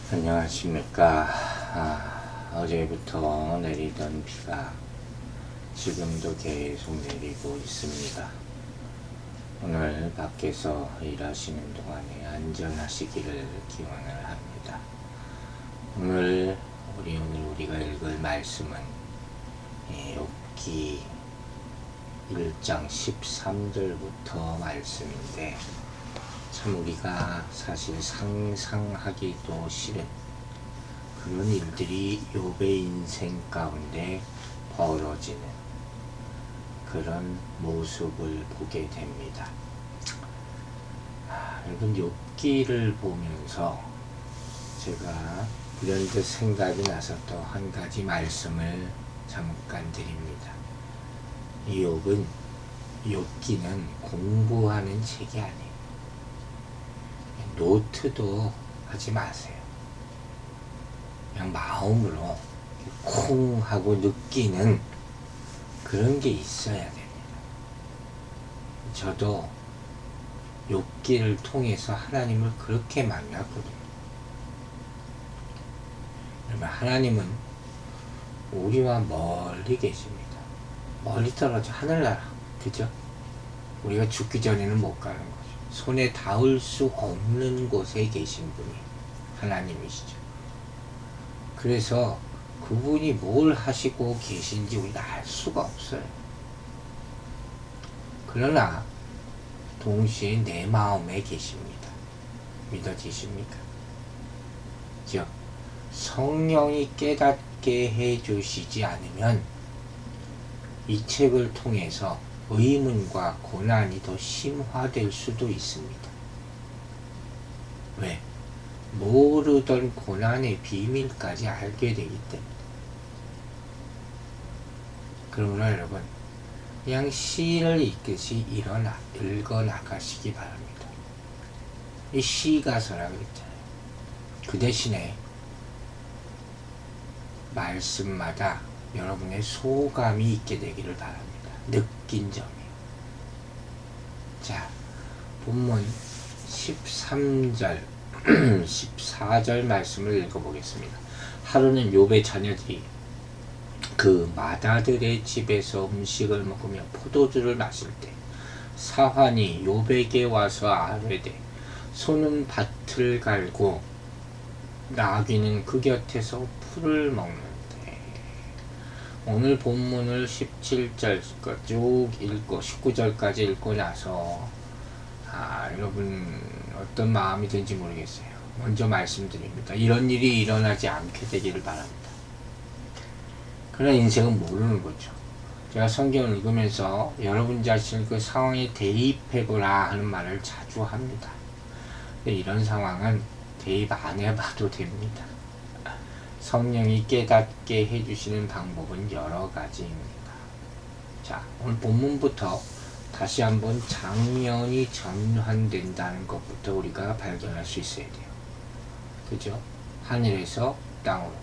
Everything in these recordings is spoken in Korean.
안녕하십니까. 어제부터 내리던 비가 지금도 계속 내리고 있습니다. 오늘 밖에서 일하시는 동안에 안전하시기를 기원을 합니다. 오늘 우리가 읽을 말씀은 욥기 1장 13절부터 말씀인데, 참 우리가 사실 상상하기도 싫은 그런 일들이 욥의 인생 가운데 벌어지는 그런 모습을 보게 됩니다. 여러분, 욥기를 보면서 제가 불현듯 생각이 나서 또 한 가지 말씀을 잠깐 드립니다. 이 욥기는 공부하는 책이 아니에요. 노트도 하지 마세요. 그냥 마음으로 콩 하고 느끼는 그런 게 있어야 됩니다. 저도 욥기를 통해서 하나님을 그렇게 만났거든요. 그러면 하나님은 우리와 멀리 계십니다. 멀리 떨어져 하늘나라, 그죠? 우리가 죽기 전에는 못 가는 거죠. 손에 닿을 수 없는 곳에 계신 분이 하나님이시죠. 그래서 그분이 뭘 하시고 계신지 우리가 알 수가 없어요. 그러나 동시에 내 마음에 계십니다. 믿어지십니까? 즉 성령이 깨닫게 해주시지 않으면 이 책을 통해서 의문과 고난이 더 심화될 수도 있습니다. 왜? 모르던 고난의 비밀까지 알게 되기 때문에. 그러므로 여러분, 그냥 시를 읽듯이 읽어 나가시기 바랍니다. 이 시가서라고 했잖아요. 그 대신에 말씀마다 여러분의 소감이 있게 되기를 바랍니다. 느낀 점이요. 자, 본문 13절 14절 말씀을 읽어보겠습니다. 하루는 욥의 자녀들이 그 마다들의 집에서 음식을 먹으며 포도주를 마실 때 사환이 욥에게 와서 아뢰되 소는 밭을 갈고 나귀는 그 곁에서 풀을 먹는데. 오늘 본문을 17절 쭉 읽고 19절까지 읽고 나서 여러분 어떤 마음이 든지 모르겠어요. 먼저 말씀드립니다. 이런 일이 일어나지 않게 되기를 바랍니다. 그런 인생은 모르는 거죠. 제가 성경을 읽으면서 여러분 자신을 그 상황에 대입해보라 하는 말을 자주 합니다. 근데 이런 상황은 대입 안 해봐도 됩니다. 성령이 깨닫게 해주시는 방법은 여러 가지입니다. 자, 오늘 본문부터 다시 한번 장면이 전환된다는 것부터 우리가 발견할 수 있어야 돼요. 그죠? 하늘에서 땅으로,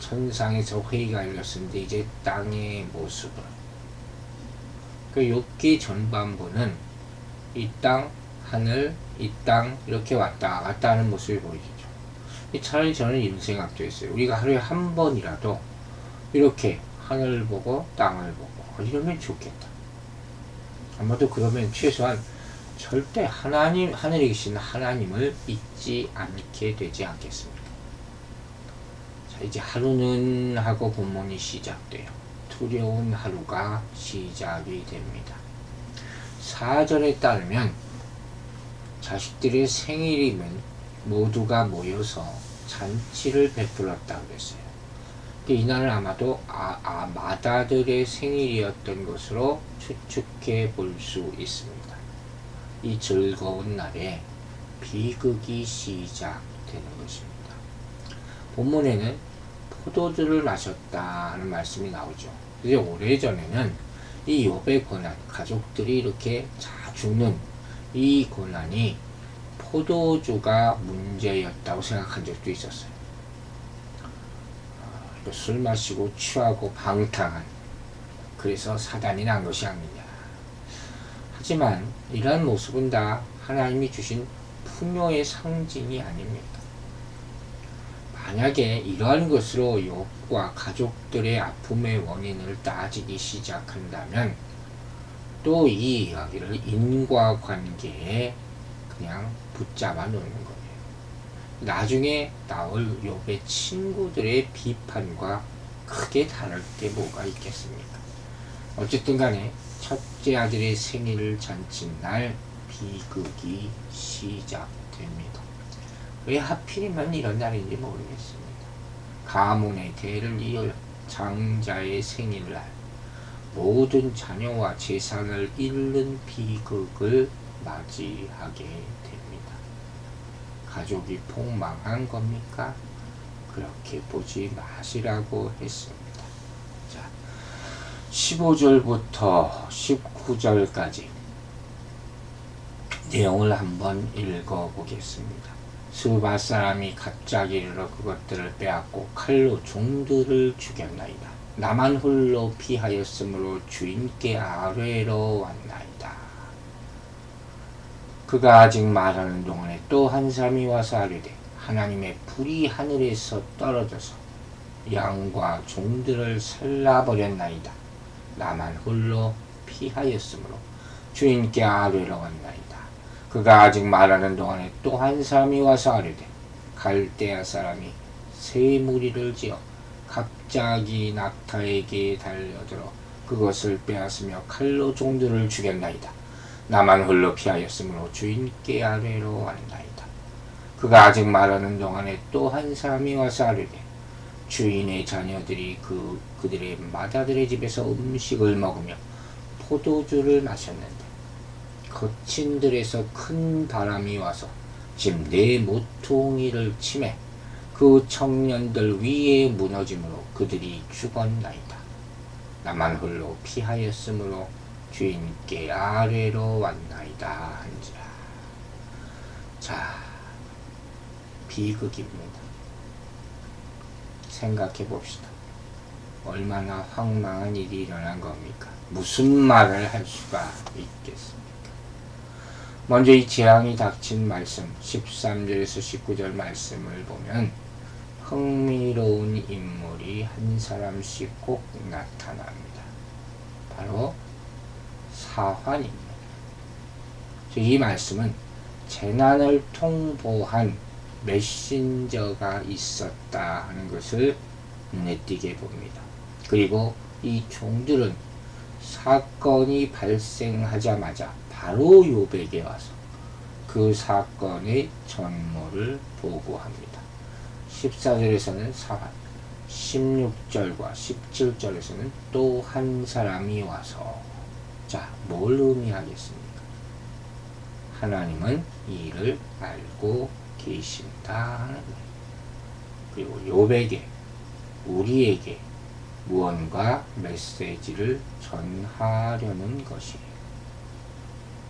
천상에서 회의가 열렸는데 이제 땅의 모습을. 그 욥기 전반부는 이 땅, 하늘, 이 땅 이렇게 왔다 갔다 하는 모습이 보이죠. 차라리 저는 이런 생각도 했어요. 우리가 하루에 한 번이라도 이렇게 하늘을 보고 땅을 보고 이러면 좋겠다. 아마도 그러면 최소한 절대 하늘에 계신 하나님을 잊지 않게 되지 않겠습니까? 자, 이제 하루는 하고 본문이 시작돼요. 두려운 하루가 시작이 됩니다. 4절에 따르면 자식들의 생일이면 모두가 모여서 잔치를 베풀었다고 그랬어요. 이날은 아마도 마다들의 생일이었던 것으로 추측해 볼 수 있습니다. 이 즐거운 날에 비극이 시작되는 것입니다. 본문에는 포도주를 마셨다 하는 말씀이 나오죠. 이제 오래전에는 이 욥의 고난, 가족들이 이렇게 다 죽는 이 고난이 포도주가 문제였다고 생각한 적도 있었어요. 술 마시고 취하고 방탕한, 그래서 사단이 난 것이 아니냐. 하지만 이러한 모습은 다 하나님이 주신 풍요의 상징이 아닙니다. 만약에 이러한 것으로 욥과 가족들의 아픔의 원인을 따지기 시작한다면 또 이 이야기를 인과관계에 그냥 붙잡아 놓는 거예요. 나중에 나올 욥의 친구들의 비판과 크게 다를 게 뭐가 있겠습니까? 어쨌든 간에 첫째 아들의 생일 잔칫날 비극이 시작됩니다. 왜 하필이면 이런 날인지 모르겠습니다. 가문의 대를 이을 장자의 생일날 모든 자녀와 재산을 잃는 비극을 맞이하게 됩니다. 가족이 폭망한 겁니까? 그렇게 보지 마시라고 했습니다. 자, 15절부터 19절까지 내용을 한번 읽어보겠습니다. 스바 사람이 갑자기 일어나 그것들을 빼앗고 칼로 종들을 죽였나이다. 나만 홀로 피하였으므로 주인께 아뢰러 왔나이다. 그가 아직 말하는 동안에 또 한 사람이 와서 아뢰되 하나님의 불이 하늘에서 떨어져서 양과 종들을 살라버렸나이다. 나만 홀로 피하였으므로 주인께 아뢰러 왔나이다. 그가 아직 말하는 동안에 또 한 사람이 와서 아뢰되 갈대아 사람이 새 무리를 지어 갑자기 낙타에게 달려들어 그것을 빼앗으며 칼로 종들을 죽였나이다. 나만 홀로 피하였으므로 주인께 아뢰러 왔나이다. 그가 아직 말하는 동안에 또 한 사람이 와서 아뢰되 주인의 자녀들이 그들의 맏아들의 집에서 음식을 먹으며 포도주를 마셨는데 거친 들에서 큰 바람이 와서 집 네 모퉁이를 치매 그 청년들 위에 무너짐으로 그들이 죽었나이다. 나만 홀로 피하였으므로 주인께 아뢰러 왔나이다 한지라. 자, 비극입니다. 생각해 봅시다. 얼마나 황망한 일이 일어난 겁니까? 무슨 말을 할 수가 있겠습니까? 먼저 이 재앙이 닥친 말씀 13절에서 19절 말씀을 보면 흥미로운 인물이 한 사람씩 꼭 나타납니다. 바로 사환입니다. 이 말씀은 재난을 통보한 메신저가 있었다 하는 것을 눈에 띄게 봅니다. 그리고 이 종들은 사건이 발생하자마자 바로 욥에게 와서 그 사건의 전모를 보고합니다. 14절에서는 사환, 16절과 17절에서는 또 한 사람이 와서 자, 뭘 의미하겠습니까? 하나님은 이 일을 알고 계신다 하는 거예요. 그리고 욥에게, 우리에게 무언가 메시지를 전하려는 것이에요.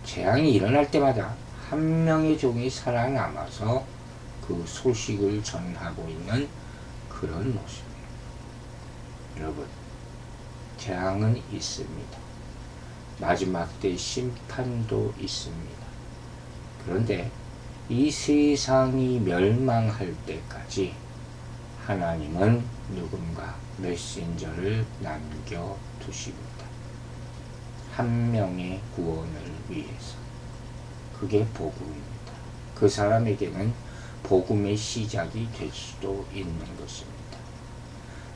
재앙이 일어날 때마다 한 명의 종이 살아남아서 그 소식을 전하고 있는 그런 모습이에요. 여러분, 재앙은 있습니다. 마지막 때 심판도 있습니다. 그런데 이 세상이 멸망할 때까지 하나님은 누군가 메신저를 남겨두십니다. 한 명의 구원을 위해서. 그게 복음입니다. 그 사람에게는 복음의 시작이 될 수도 있는 것입니다.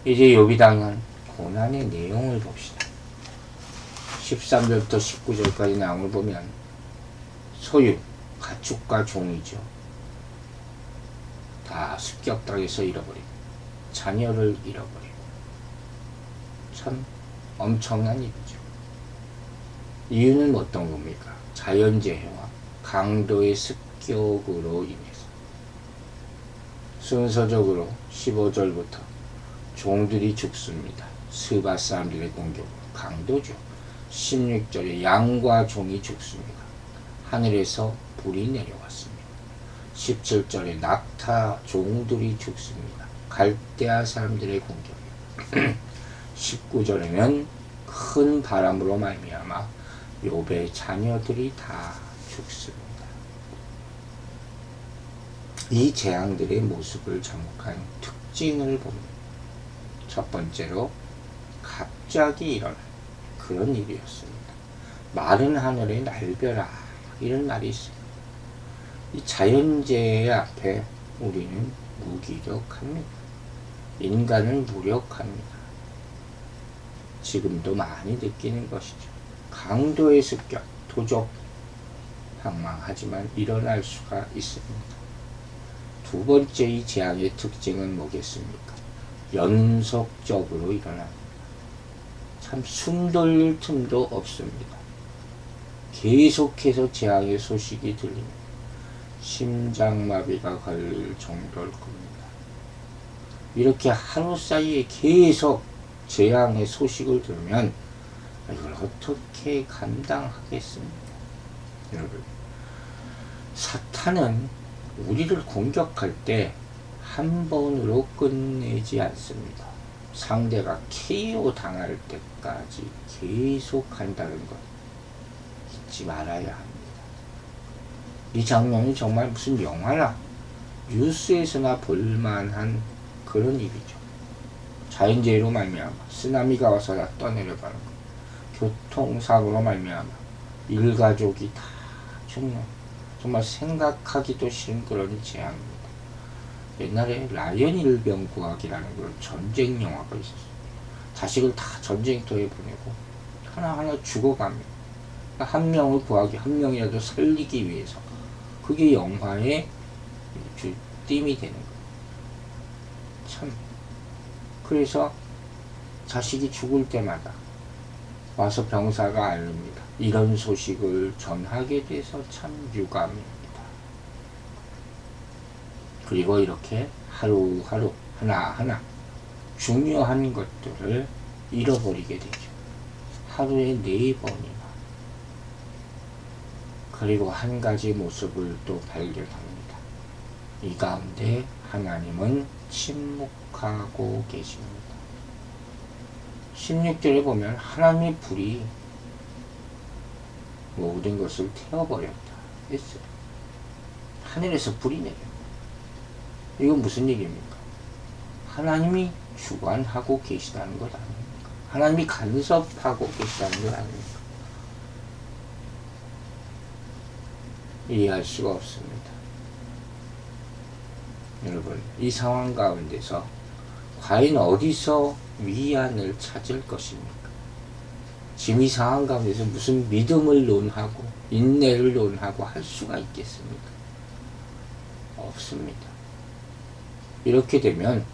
이제 욥이 당한 고난의 내용을 봅시다. 13절부터 19절까지 내용을 보면 소유, 가축과 종이죠. 다 습격당해서 잃어버리고 자녀를 잃어버리고 참 엄청난 일이죠. 이유는 어떤 겁니까? 자연재해와 강도의 습격으로 인해서. 순서적으로 15절부터 종들이 죽습니다. 스바 사람들의 공격으로 강도죠. 16절에 양과 종이 죽습니다. 하늘에서 불이 내려왔습니다. 17절에 낙타 종들이 죽습니다. 갈대아 사람들의 공격. 19절에는 큰 바람으로 말미암아 욥의 자녀들이 다 죽습니다. 이 재앙들의 모습을 접목한 특징을 봅니다. 첫 번째로 갑자기 일어난 그런 일이었습니다. 마른 하늘에 날벼락 이런 말이 있어요. 이 자연재해 앞에 우리는 무기력합니다. 인간은 무력합니다. 지금도 많이 느끼는 것이죠. 강도의 습격, 도적, 방망하지만 일어날 수가 있습니다. 두 번째 이 재앙의 특징은 뭐겠습니까? 연속적으로 일어납니다. 참 숨 돌릴 틈도 없습니다. 계속해서 재앙의 소식이 들립니다. 심장마비가 걸릴 정도일 겁니다. 이렇게 하루 사이에 계속 재앙의 소식을 들으면 이걸 어떻게 감당하겠습니까? 여러분, 사탄은 우리를 공격할 때 한 번으로 끝내지 않습니다. 상대가 KO 당할 때까지 계속 한다는 것 잊지 말아야 합니다. 이 장면이 정말 무슨 영화나 뉴스에서나 볼만한 그런 일이죠. 자연재해로 말미암아 쓰나미가 와서 다 떠내려가는 것, 교통사고로 말미암아 일가족이 다 죽는, 정말 생각하기도 싫은 그런 재앙입니다. 옛날에 라이언 일병구하기라는 그런 전쟁 영화가 있었어요. 자식을 다 전쟁터에 보내고 하나하나 죽어갑니다. 한 명을 구하기, 한 명이라도 살리기 위해서. 그게 영화의 띠이 되는 거예요. 참. 그래서 자식이 죽을 때마다 와서 병사가 앓습니다. 이런 소식을 전하게 돼서 참 유감입니다. 그리고 이렇게 하루하루 하나하나 중요한 것들을 잃어버리게 되죠. 하루에 4번이나. 그리고 한 가지 모습을 또 발견합니다. 이 가운데 하나님은 침묵하고 계십니다. 16절에 보면 하나님의 불이 모든 것을 태워버렸다 했어요. 하늘에서 불이 내려요. 이건 무슨 얘기입니까? 하나님이 주관하고 계시다는 것 아닙니까? 하나님이 간섭하고 계시다는 것 아닙니까? 이해할 수가 없습니다. 여러분, 이 상황 가운데서 과연 어디서 위안을 찾을 것입니까? 지금 이 상황 가운데서 무슨 믿음을 논하고 인내를 논하고 할 수가 있겠습니까? 없습니다. 이렇게 되면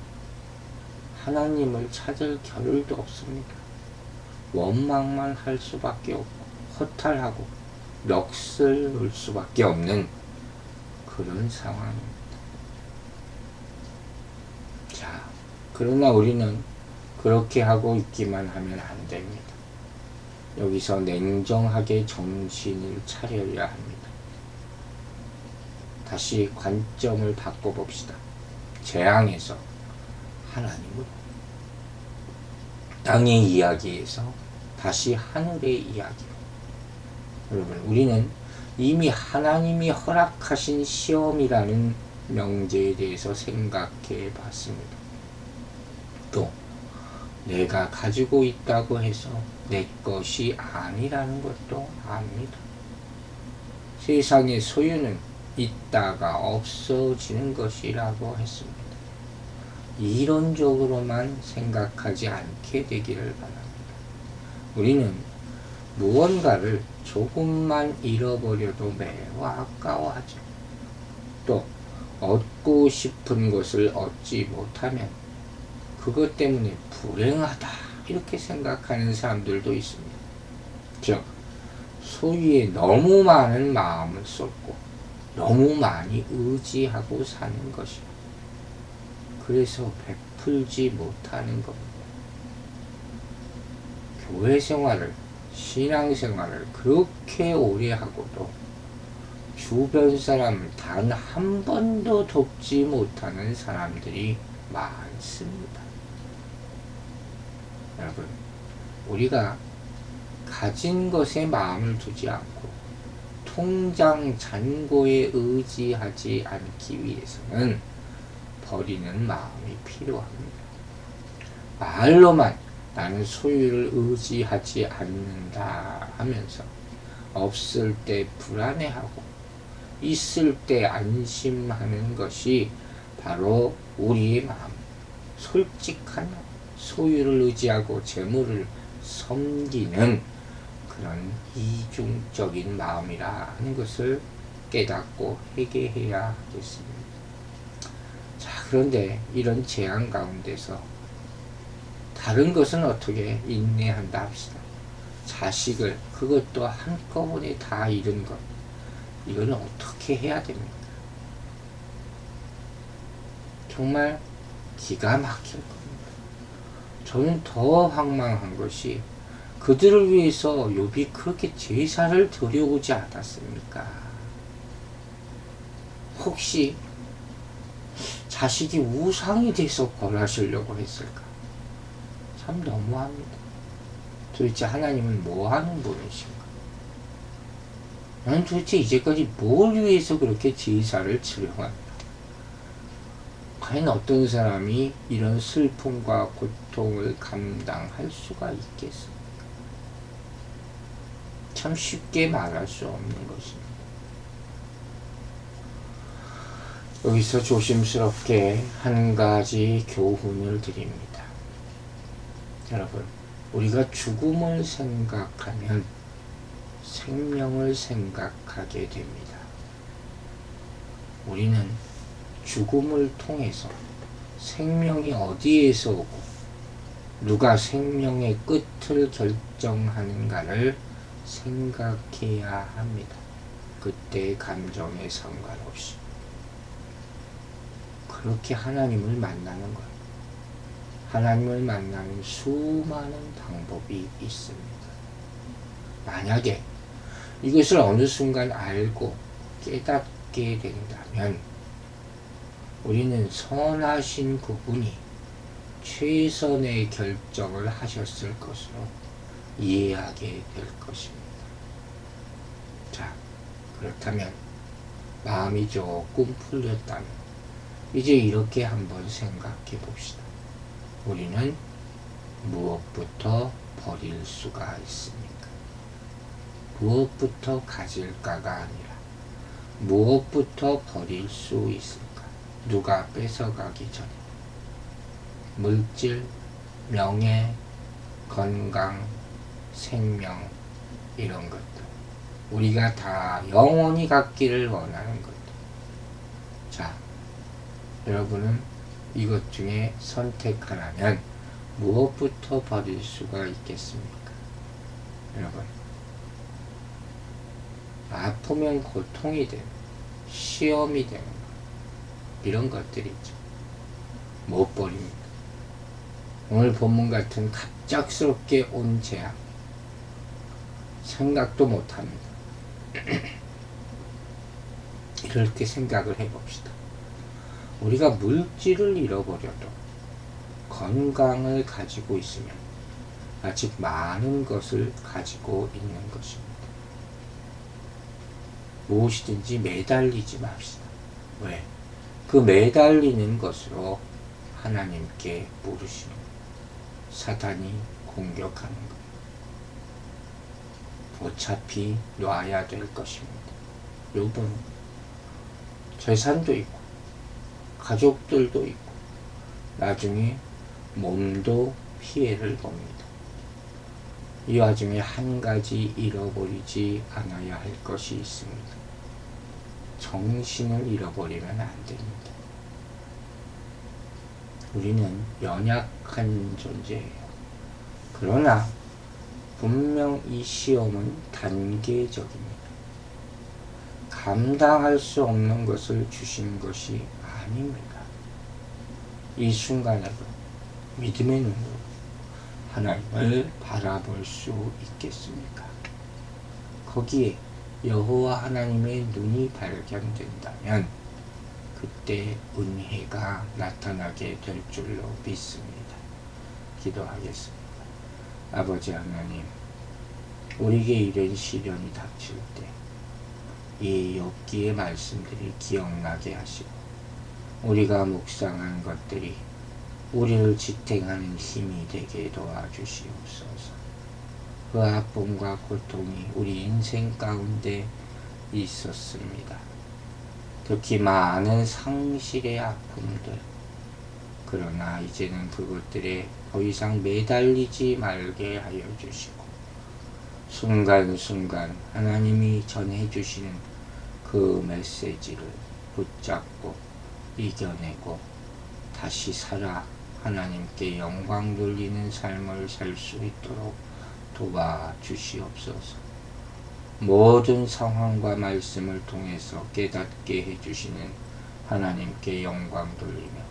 하나님을 찾을 겨를도 없습니다. 원망만 할 수밖에 없고 허탈하고 넋을 놓을 수밖에 없는 그런 상황입니다. 자, 그러나 우리는 그렇게 하고 있기만 하면 안 됩니다. 여기서 냉정하게 정신을 차려야 합니다. 다시 관점을 바꿔봅시다. 재앙에서 하나님으로, 땅의 이야기에서 다시 하늘의 이야기로. 여러분, 우리는 이미 하나님이 허락하신 시험이라는 명제에 대해서 생각해 봤습니다. 또 내가 가지고 있다고 해서 내 것이 아니라는 것도 압니다. 세상의 소유는 있다가 없어지는 것이라고 했습니다. 이론적으로만 생각하지 않게 되기를 바랍니다. 우리는 무언가를 조금만 잃어버려도 매우 아까워하죠. 또 얻고 싶은 것을 얻지 못하면 그것 때문에 불행하다 이렇게 생각하는 사람들도 있습니다. 즉 소유에 너무 많은 마음을 쏟고 너무 많이 의지하고 사는 것이요. 그래서 베풀지 못하는 겁니다. 교회 생활을, 신앙생활을 그렇게 오래 하고도 주변 사람을 단 한 번도 돕지 못하는 사람들이 많습니다. 여러분, 우리가 가진 것에 마음을 두지 않고 통장 잔고에 의지하지 않기 위해서는 버리는 마음이 필요합니다. 말로만 나는 소유를 의지하지 않는다 하면서 없을 때 불안해하고 있을 때 안심하는 것이 바로 우리의 마음, 솔직한 소유를 의지하고 재물을 섬기는 그런 이중적인 마음이라 하는 것을 깨닫고 회개해야 하겠습니다. 자, 그런데 이런 재앙 가운데서 다른 것은 어떻게 인내한다 합시다. 자식을 그것도 한꺼번에 다 잃은 것, 이거는 어떻게 해야 됩니까? 정말 기가 막힐 겁니다. 저는 더 황망한 것이 그들을 위해서 욥이 그렇게 제사를 드려오지 않았습니까? 혹시 자식이 우상이 돼서 벌하시려고 했을까? 참 너무합니다. 도대체 하나님은 뭐 하는 분이신가? 나는 도대체 이제까지 뭘 위해서 그렇게 제사를 치려고 합니다. 과연 어떤 사람이 이런 슬픔과 고통을 감당할 수가 있겠습니까? 참 쉽게 말할 수 없는 것입니다. 여기서 조심스럽게 한 가지 교훈을 드립니다. 여러분, 우리가 죽음을 생각하면 생명을 생각하게 됩니다. 우리는 죽음을 통해서 생명이 어디에서 오고 누가 생명의 끝을 결정하는가를 생각해야 합니다. 그때의 감정에 상관없이. 그렇게 하나님을 만나는 것. 하나님을 만나는 수많은 방법이 있습니다. 만약에 이것을 어느 순간 알고 깨닫게 된다면 우리는 선하신 그분이 최선의 결정을 하셨을 것으로 이해하게 될 것입니다. 자, 그렇다면 마음이 조금 풀렸다면 이제 이렇게 한번 생각해 봅시다. 우리는 무엇부터 버릴 수가 있습니까? 무엇부터 가질까가 아니라 무엇부터 버릴 수 있을까? 누가 뺏어가기 전에 물질, 명예, 건강, 생명 이런 것들 우리가 다 영원히 갖기를 원하는 것들. 자, 여러분은 이것 중에 선택하라면 무엇부터 버릴 수가 있겠습니까? 여러분, 아프면 고통이 되는, 시험이 되는 것, 이런 것들이 있죠. 못 버립니다. 오늘 본문 같은 갑작스럽게 온 재앙, 생각도 못합니다. 이렇게 생각을 해봅시다. 우리가 물질을 잃어버려도 건강을 가지고 있으면 아직 많은 것을 가지고 있는 것입니다. 무엇이든지 매달리지 맙시다. 왜? 그 매달리는 것으로 하나님께 물으시는 거예요. 사탄이 공격하는 거예요. 어차피 놔야 될 것입니다. 욥은 재산도 있고 가족들도 있고 나중에 몸도 피해를 봅니다. 이 와중에 한 가지 잃어버리지 않아야 할 것이 있습니다. 정신을 잃어버리면 안 됩니다. 우리는 연약한 존재예요. 그러나 분명 이 시험은 단계적입니다. 감당할 수 없는 것을 주신 것이 아닙니다. 이 순간에도 믿음의 눈으로 하나님을 바라볼 수 있겠습니까? 거기에 여호와 하나님의 눈이 발견된다면 그때 은혜가 나타나게 될 줄로 믿습니다. 기도하겠습니다. 아버지 하나님, 우리에게 이런 시련이 닥칠 때 이 욥기의 말씀들이 기억나게 하시고 우리가 묵상한 것들이 우리를 지탱하는 힘이 되게 도와주시옵소서. 그 아픔과 고통이 우리 인생 가운데 있었습니다. 특히 많은 상실의 아픔들. 그러나 이제는 그것들에 더 이상 매달리지 말게 하여 주시고 순간순간 하나님이 전해주시는 그 메시지를 붙잡고 이겨내고 다시 살아 하나님께 영광 돌리는 삶을 살 수 있도록 도와주시옵소서. 모든 상황과 말씀을 통해서 깨닫게 해주시는 하나님께 영광 돌리며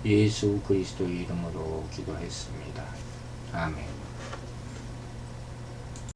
예수 그리스도 이름으로 기도했습니다. 아멘.